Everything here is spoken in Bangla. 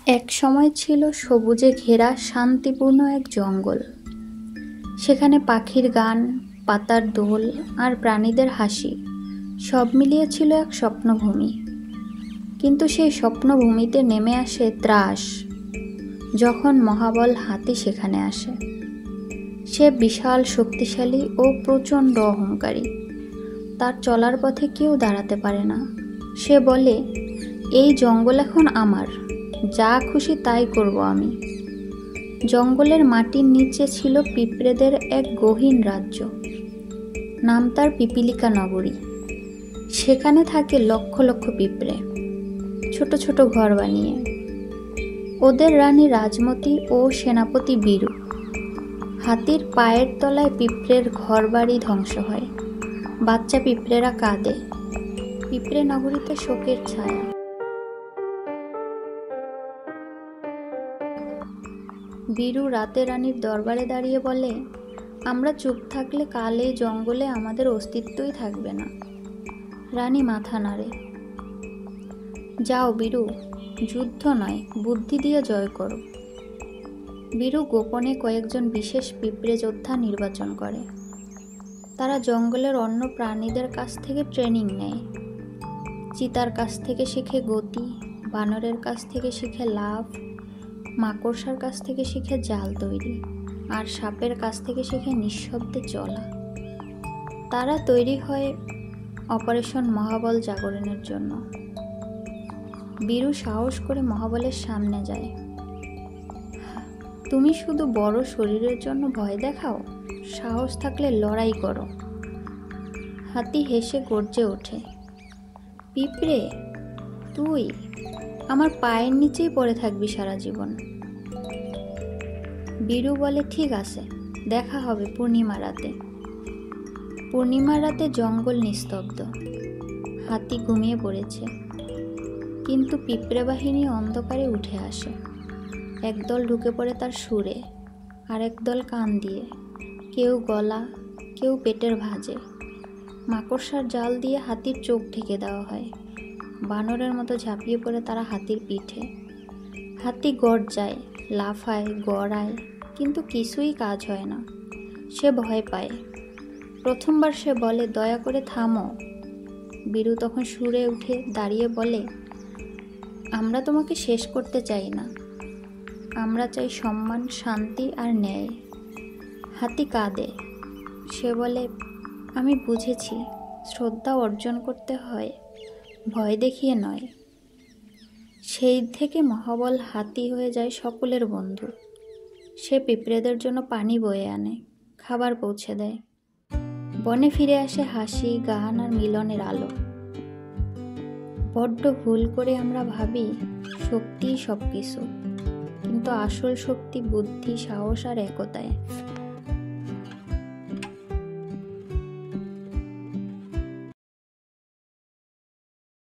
এক সময় ছিল সবুজে ঘেরা শান্তিপূর্ণ এক জঙ্গল। সেখানে পাখির গান, পাতার দোল আর প্রাণীদের হাসি সব মিলিয়ে ছিল এক স্বপ্নভূমি। কিন্তু সেই স্বপ্নভূমিতে নেমে আসে ত্রাস, যখন মহাবল হাতি সেখানে আসে। সে বিশাল, শক্তিশালী ও প্রচণ্ড অহংকারী। তার চলার পথে কেউ দাঁড়াতে পারে না। সে বলে, এই জঙ্গল এখন আমার, যা খুশি তাই করব আমি। জঙ্গলের মাটির নিচে ছিল পিঁপড়েদের এক গহীন রাজ্য। নাম তার পিপীলিকা নগরী। সেখানে থাকে লক্ষ লক্ষ পিঁপড়ে, ছোট ছোট ঘর বানিয়ে। ওদের রানী রাজমতি ও সেনাপতি বীরু। হাতির পায়ের তলায় পিঁপড়ের ঘরবাড়ি ধ্বংস হয়। বাচ্চা পিঁপড়েরা কাঁদে। পিঁপড়ে নগরীতে শোকের ছায়া। বীরু রাতে রানীর দরবারে দাঁড়িয়ে বলে, আমরা চুপ থাকলে কাল এই জঙ্গলে আমাদের অস্তিত্বই থাকবে না। রানী মাথা নাড়ে। যাও বীরু, যুদ্ধ নয়, বুদ্ধি দিয়ে জয় করো। বীরু গোপনে কয়েকজন বিশেষ পিঁপড়ে যোদ্ধা নির্বাচন করে। তারা জঙ্গলের অন্য প্রাণীদের কাছ থেকে ট্রেনিং নেয়। চিতার কাছ থেকে শিখে গতি, বানরের কাছ থেকে শিখে লাফ, মাকড়সার কাছ থেকে শিখে জাল তৈরি, আর সাপের কাছ থেকে শিখে নিঃশব্দে চলা। তারা তৈরি হয় অপারেশন মহাবল জাগরণের জন্য। বীরু সাহস করে মহাবলের সামনে যায়। তুমি শুধু বড় শরীরের জন্য ভয় দেখাও? সাহস থাকলে লড়াই করো। হাতি হেসে গর্জে ওঠে, পিঁপড়ে তুই আমার পায়ের নিচেই পড়ে থাকবি সারা জীবন। বীরু বলে, ঠিক আছে, দেখা হবে পূর্ণিমা রাতে। পূর্ণিমার রাতে জঙ্গল নিস্তব্ধ। হাতি ঘুমিয়ে পড়েছে, কিন্তু পিঁপড়ে বাহিনী অন্ধকারে উঠে আসে। একদল ঢুকে পড়ে তার সুরে, আর একদল কান দিয়ে। কেউ গলা, কেউ পেটের ভাঁজে। মাকড়সার জাল দিয়ে হাতির চোখ ঢেকে দেওয়া হয়। বানরের মতো ঝাঁপিয়ে পড়ে তারা হাতির পিঠে। হাতি গর্জায়, লাফায়, গড়ায়, কিন্তু কিছুই কাজ হয় না। সে ভয় পায়। প্রথমবার সে বলে, দয়া করে থামো। বীরু তখন সুরে উঠে দাঁড়িয়ে বলে, আমরা তোমাকে শেষ করতে চাই না। আমরা চাই সম্মান, শান্তি আর ন্যায়। হাতি কাঁদে। সে বলে, আমি বুঝেছি, শ্রদ্ধা অর্জন করতে হয়, ভয় দেখিয়ে নয়। সেই থেকে মহাবল হাতি হয়ে যায় সকলের বন্ধু। সে পিঁপড়েদের জন্য পানি বয়ে আনে, খাবার পৌঁছে দেয়। বনে ফিরে আসে হাসি, গান আর মিলনের আলো। বড্ড ভুল করে আমরা ভাবি শক্তিই সব কিছু, কিন্তু আসল শক্তি বুদ্ধি, সাহস আর একতায়।